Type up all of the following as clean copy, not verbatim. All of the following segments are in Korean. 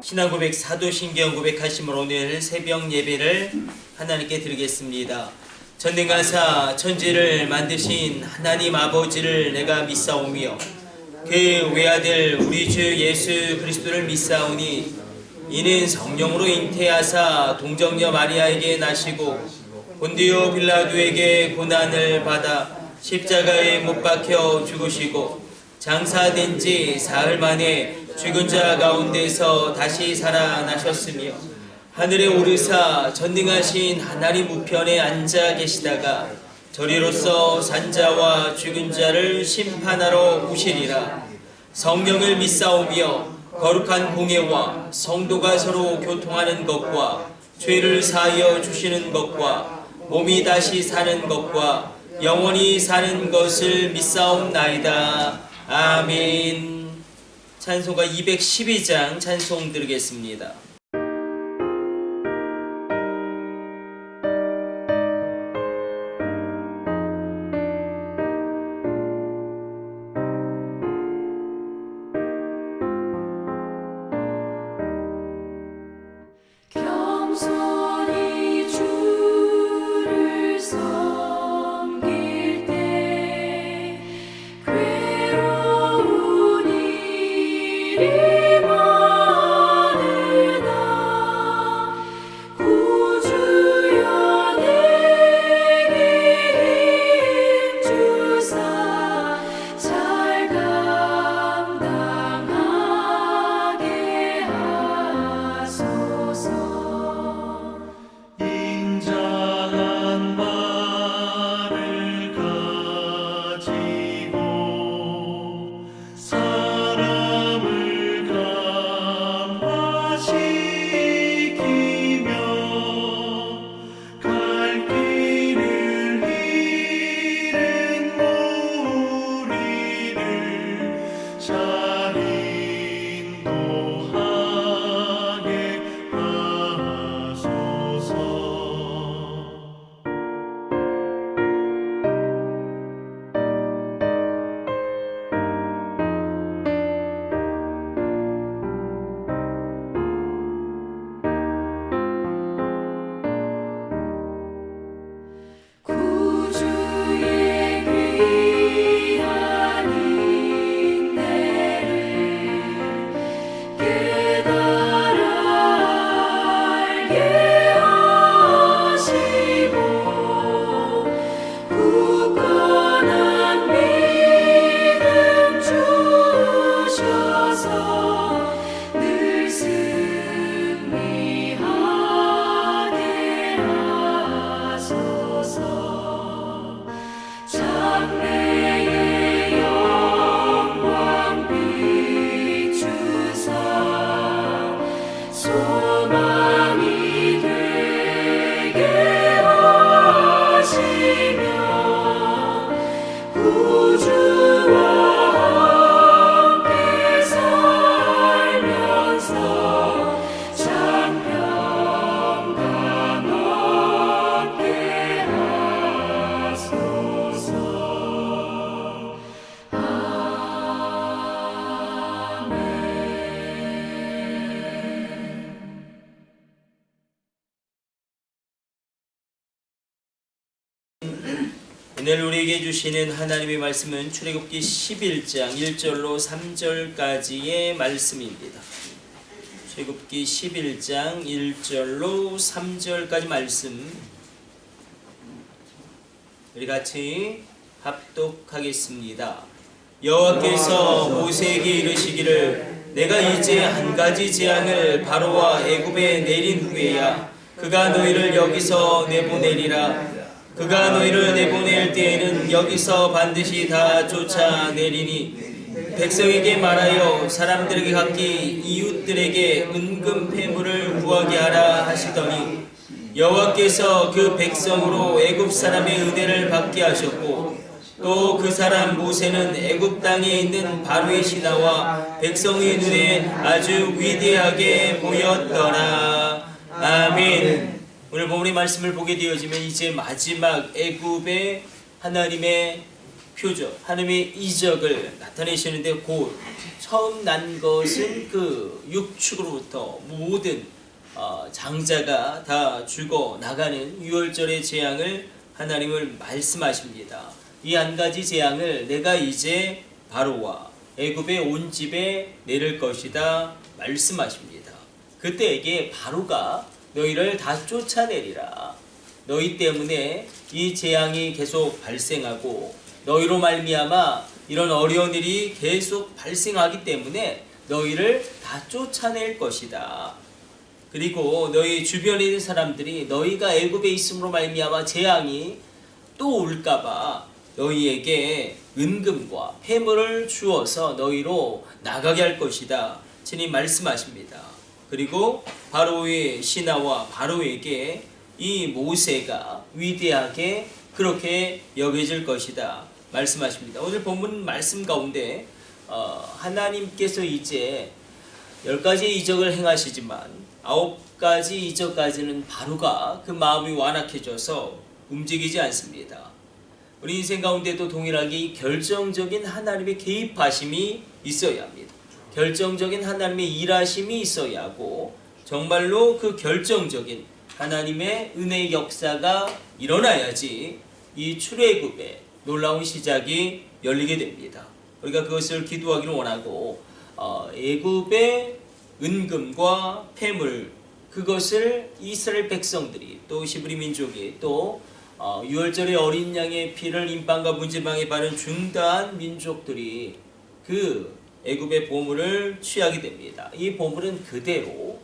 신앙 고백, 사도신경 고백하심으로 오늘 새벽 예배를 하나님께 드리겠습니다. 전능하사 천지를 만드신 하나님 아버지를 내가 믿사오며 그 외아들 우리 주 예수 그리스도를 믿사오니 이는 성령으로 잉태하사 동정녀 마리아에게 나시고 본디오 빌라도에게 고난을 받아 십자가에 못 박혀 죽으시고 장사된 지 사흘 만에 죽은 자 가운데서 다시 살아나셨으며 하늘에 오르사 전능하신 하나님 우편에 앉아 계시다가 저리로서 산자와 죽은 자를 심판하러 오시리라. 성령을 믿사오며 거룩한 공예와 성도가 서로 교통하는 것과 죄를 사하여 주시는 것과 몸이 다시 사는 것과 영원히 사는 것을 믿사옵나이다. 아멘. 찬송가 212장 찬송 드리겠습니다. 오늘 우리에게 주시는 하나님의 말씀은 출애굽기 11장 1절로 3절까지의 말씀입니다. 출애굽기 11장 1절로 3절까지 말씀 우리 같이 합독하겠습니다. 여호와께서 모세에게 이르시기를 내가 이제 한 가지 재앙을 바로와 애굽에 내린 후에야 그가 너희를 여기서 내보내리라. 그가 너희를 내보낼 때에는 여기서 반드시 다 쫓아내리니 백성에게 말하여 사람들에게 각기 이웃들에게 은금 패물을 구하게 하라 하시더니 여호와께서 그 백성으로 애굽 사람의 은혜를 받게 하셨고 또 그 사람 모세는 애굽 땅에 있는 바로의 신하와 백성의 눈에 아주 위대하게 보였더라. 아멘. 오늘 본문의 말씀을 보게 되어지면 이제 마지막 애굽의 하나님의 표적, 하나님의 이적을 나타내시는데 곧 처음 난 것은 그 육축으로부터 모든 장자가 다 죽어 나가는 유월절의 재앙을 하나님을 말씀하십니다. 이 한 가지 재앙을 내가 이제 바로와 애굽의 온 집에 내릴 것이다 말씀하십니다. 그때에게 바로가 너희를 다 쫓아내리라. 너희 때문에 이 재앙이 계속 발생하고 너희로 말미암아 이런 어려운 일이 계속 발생하기 때문에 너희를 다 쫓아낼 것이다. 그리고 너희 주변에 있는 사람들이 너희가 애굽에 있음으로 말미암아 재앙이 또 올까봐 너희에게 은금과 폐물을 주어서 너희로 나가게 할 것이다. 주님 말씀하십니다. 그리고 바로의 신하와 바로에게 이 모세가 위대하게 그렇게 여겨질 것이다 말씀하십니다. 오늘 본문 말씀 가운데 하나님께서 이제 10가지 이적을 행하시지만 9가지 이적까지는 바로가 그 마음이 완악해져서 움직이지 않습니다. 우리 인생 가운데도 동일하게 결정적인 하나님의 개입하심이 있어야 합니다. 결정적인 하나님의 일하심이 있어야 하고 정말로 그 결정적인 하나님의 은혜의 역사가 일어나야지 이 출애굽의 놀라운 시작이 열리게 됩니다. 우리가 그것을 기도하기를 원하고 애굽의 은금과 폐물 그것을 이스라엘 백성들이 또 히브리 민족이 또 유월절의 어린 양의 피를 임방과 문지방에 바른 중다한 민족들이 그 애굽의 보물을 취하게 됩니다. 이 보물은 그대로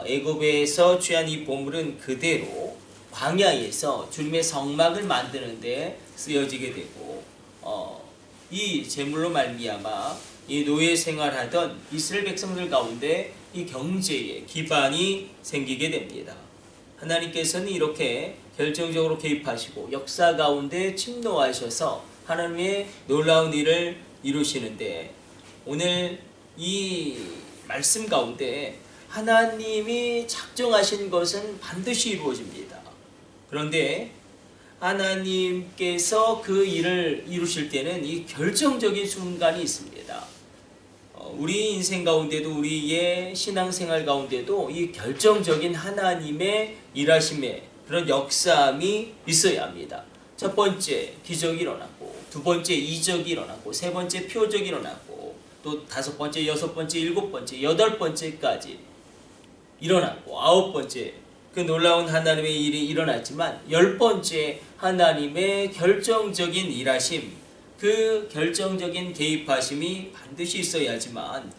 애굽에서 취한 이 보물은 그대로 광야에서 주님의 성막을 만드는 데 쓰여지게 되고 이 제물로 말미암아 이 노예 생활하던 이스라엘 백성들 가운데 이 경제의 기반이 생기게 됩니다. 하나님께서는 이렇게 결정적으로 개입하시고 역사 가운데 침노하셔서 하나님의 놀라운 일을 이루시는데 오늘 이 말씀 가운데 하나님이 작정하신 것은 반드시 이루어집니다. 그런데 하나님께서 그 일을 이루실 때는 이 결정적인 순간이 있습니다. 우리 인생 가운데도 우리의 신앙생활 가운데도 이 결정적인 하나님의 일하심의 그런 역사함이 있어야 합니다. 첫 번째 기적이 일어나고 두 번째 이적이 일어나고 세 번째 표적이 일어나고 또 다섯 번째, 여섯 번째, 일곱 번째, 여덟 번째까지 일어나고 아홉 번째 그 놀라운 하나님의 일이 일어났지만 열 번째 하나님의 결정적인 일하심 그 결정적인 개입하심이 반드시 있어야지만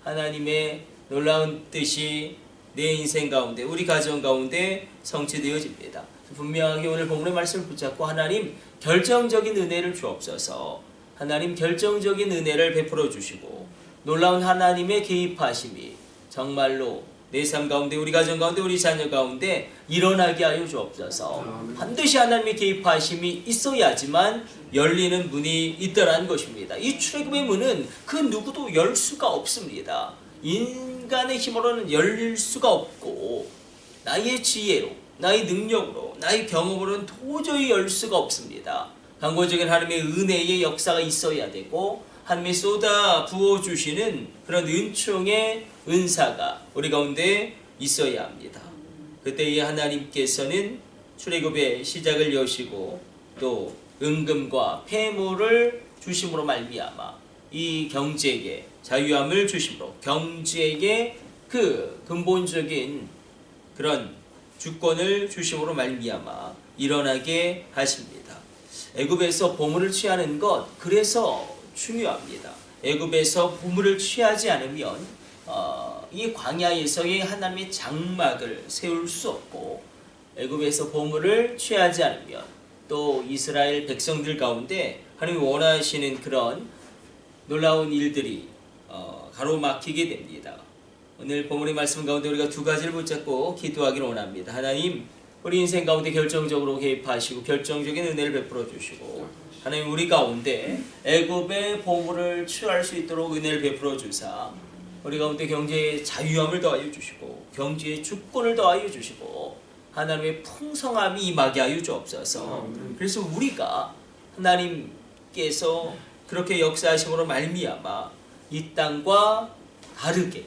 하나님의 놀라운 뜻이 내 인생 가운데 우리 가정 가운데 성취되어집니다. 분명하게 오늘 본문의 말씀을 붙잡고 하나님 결정적인 은혜를 주옵소서. 하나님 결정적인 은혜를 베풀어 주시고 놀라운 하나님의 개입하심이 정말로 내 삶 가운데 우리 가정 가운데 우리 자녀 가운데 일어나게 하여 주옵소서. 반드시 하나님의 개입하심이 있어야지만 열리는 문이 있다라는 것입니다. 이 출애굽의 문은 그 누구도 열 수가 없습니다. 인간의 힘으로는 열릴 수가 없고 나의 지혜로 나의 능력으로 나의 경험으로는 도저히 열 수가 없습니다. 강고적인 하나님의 은혜의 역사가 있어야 되고 하나님이 쏟아 부어주시는 그런 은총의 은사가 우리 가운데 있어야 합니다. 그때 하나님께서는 출애굽의 시작을 여시고 또 은금과 폐물을 주심으로 말미암아 이 경제에게 자유함을 주심으로 경제에게 그 근본적인 그런 주권을 주심으로 말미암아 일어나게 하십니다. 애굽에서 보물을 취하는 것 그래서 중요합니다. 애굽에서 보물을 취하지 않으면 이 광야에서의 하나님의 장막을 세울 수 없고 애굽에서 보물을 취하지 않으면 또 이스라엘 백성들 가운데 하나님이 원하시는 그런 놀라운 일들이 가로막히게 됩니다. 오늘 본문의 말씀 가운데 우리가 두 가지를 붙잡고 기도하기를 원합니다. 하나님 우리 인생 가운데 결정적으로 개입하시고 결정적인 은혜를 베풀어 주시고 하나님 우리 가운데 애굽의 보물을 취할 수 있도록 은혜를 베풀어 주사 우리 가운데 경제의 자유함을 더하여 주시고 경제의 주권을 더하여 주시고 하나님의 풍성함이 임하게 하여 주옵소서. 그래서 우리가 하나님 하나님께서 그렇게 역사하심으로 말미암아 이 땅과 다르게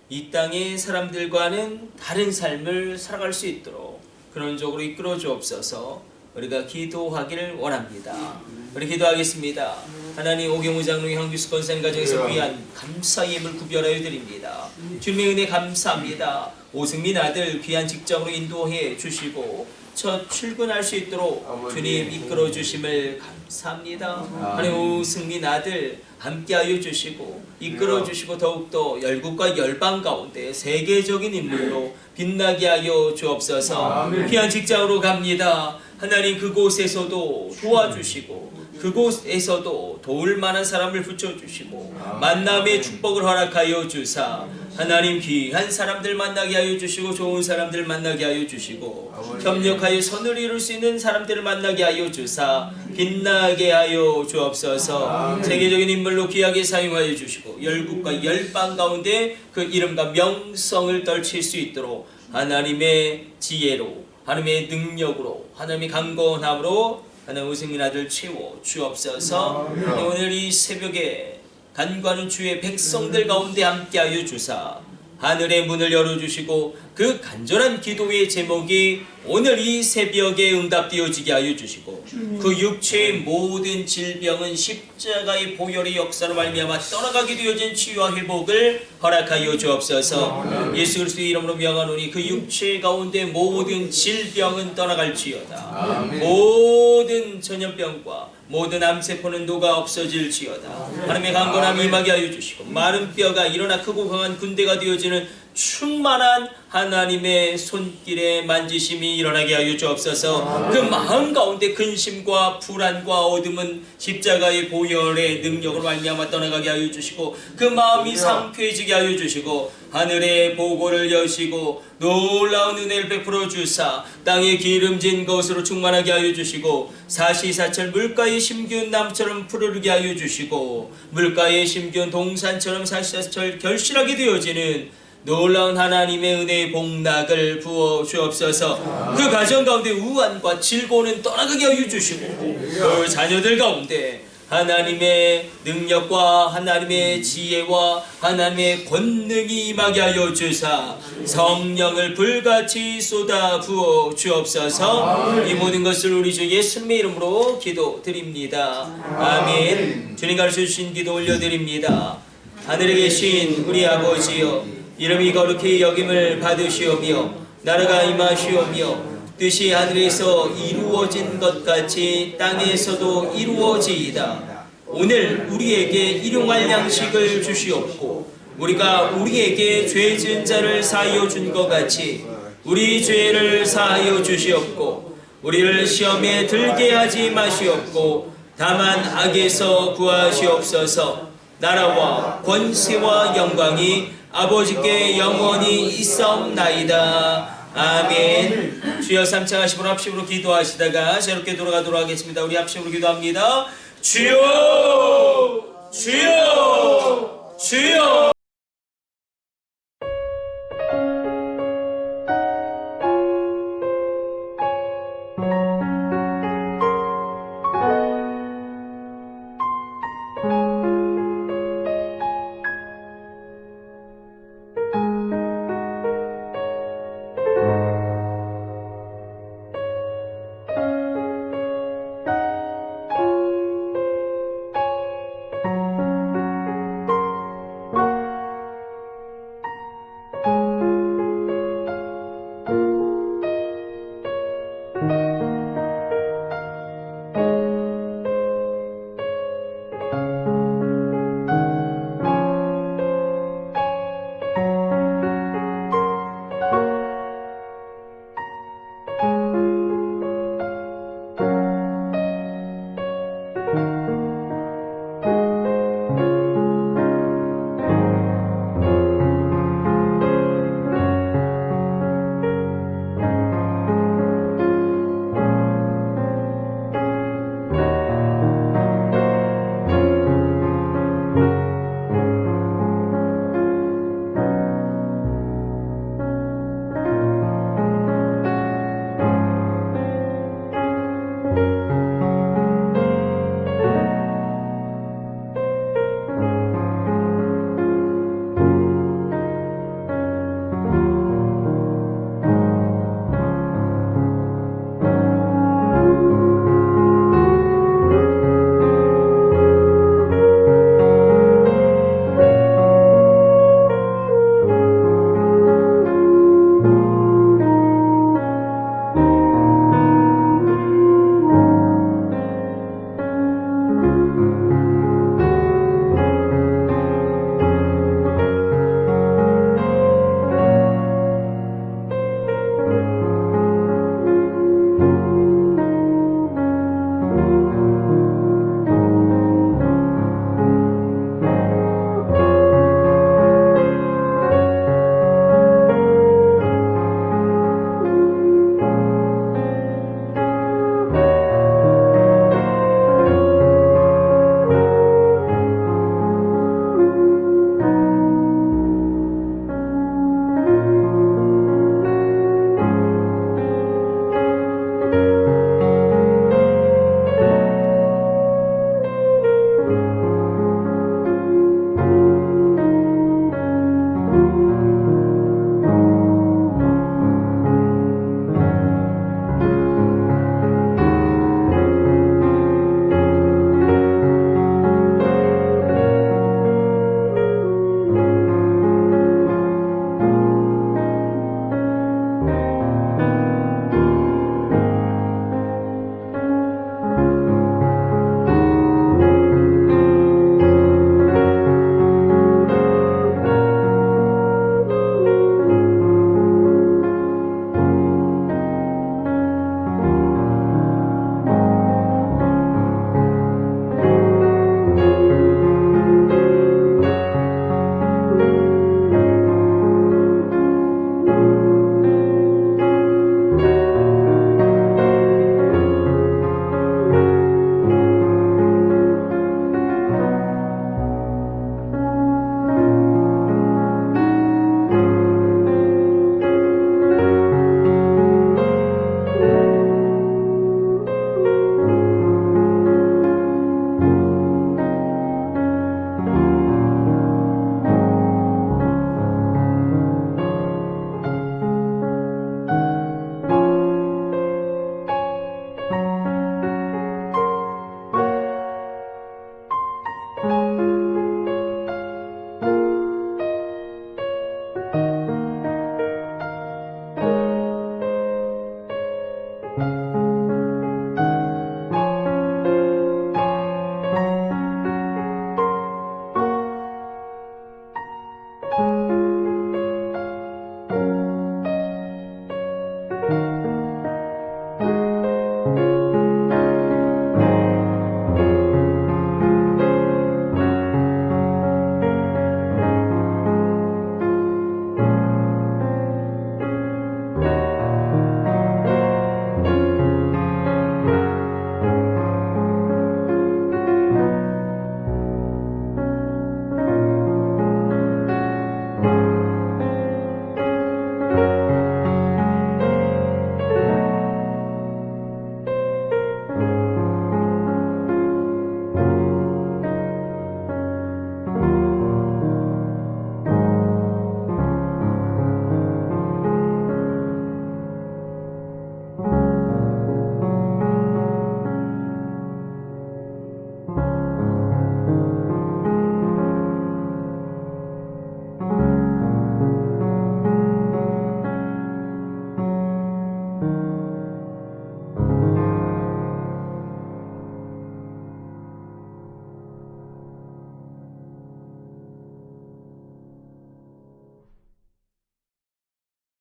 이 땅의 사람들과는 다른 삶을 살아갈 수 있도록 그런 쪽으로 이끌어 주옵소서. 우리가 기도하기를 원합니다. 우리 기도하겠습니다. 하나님, 오경우 장로의 형규수 권사님 가정에서 귀한 감사의 예물 구별하여 드립니다. 주님의 은혜 감사합니다. 오승민 아들 귀한 직장으로 인도해 주시고 첫 출근할 수 있도록 주님 이끌어 주심을 감사합니다. 하나님, 오승민 아들 함께하여 주시고 이끌어 주시고 더욱더 열국과 열방 가운데 세계적인 인물로 빛나게 하여 주옵소서. 귀한 직장으로 갑니다. 하나님, 그곳에서도 도와주시고 그곳에서도 도울 만한 사람을 붙여주시고 만남의 축복을 허락하여 주사 하나님, 귀한 사람들 만나게 하여 주시고 좋은 사람들 만나게 하여 주시고 협력하여 선을 이룰 수 있는 사람들을 만나게 하여 주사 빛나게 하여 주옵소서. 세계적인 인물로 귀하게 사용하여 주시고 열국과 열방 가운데 그 이름과 명성을 떨칠 수 있도록 하나님의 지혜로, 하나님의 능력으로, 하나님의 강건함으로 하나님, 오승민 아들 채워 주옵소서. 오늘 이 새벽에 간구하는 주의 백성들 가운데 함께하여 주사 하늘의 문을 열어주시고 그 간절한 기도의 제목이 오늘 이 새벽에 응답되어지게 하여 주시고 그 육체의 모든 질병은 십자가의 보혈의 역사로 말미암아 떠나가게 되어진 치유와 회복을 허락하여 주옵소서. 예수 그리스도의 이름으로 명하노니 그 육체 가운데 모든 질병은 떠나갈지어다. 모든 전염병과 모든 암세포는 녹아 없어질지어다. 하나님의 강건함이 임하게 하여 주시고 마른 뼈가 일어나 크고 강한 군대가 되어지는 충만한 하나님의 손길에 만지심이 일어나게 하여 주옵소서. 그 마음 가운데 근심과 불안과 어둠은 십자가의 보혈의 능력으로 말미암아 떠나가게 하여 주시고 그 마음이 상쾌해지게 하여 주시고 하늘의 보고를 여시고 놀라운 은혜를 베풀어 주사 땅의 기름진 것으로 충만하게 하여 주시고 사시사철 물가에 심기운 나무처럼 푸르르게 하여 주시고 물가에 심기운 동산처럼 사시사철 결실하게 되어지는 놀라운 하나님의 은혜의 복락을 부어 주옵소서. 그 가정 가운데 우환과 질고는 떠나가게 하여 주시고 그 자녀들 가운데 하나님의 능력과 하나님의 지혜와 하나님의 권능이 임하게 하여 주사 성령을 불같이 쏟아 부어 주옵소서. 이 모든 것을 우리 주 예수님의 이름으로 기도드립니다. 아멘. 주님 가르쳐주신 기도 올려드립니다. 하늘에 계신 우리 아버지여, 이름이 거룩히 여김을 받으시오며 나라가 임하시오며 뜻이 하늘에서 이루어진 것 같이 땅에서도 이루어지이다. 오늘 우리에게 일용할 양식을 주시옵고 우리가 우리에게 죄 지은 자를 사하여 준 것 같이 우리 죄를 사하여 주시옵고 우리를 시험에 들게 하지 마시옵고 다만 악에서 구하시옵소서. 나라와 권세와 영광이 아버지께 영원히 있사옵나이다. 아멘. 주여, 삼창하심으로 합심으로 기도하시다가 새롭게 돌아가도록 하겠습니다. 우리 합심으로 기도합니다. 주여, 주여, 주여.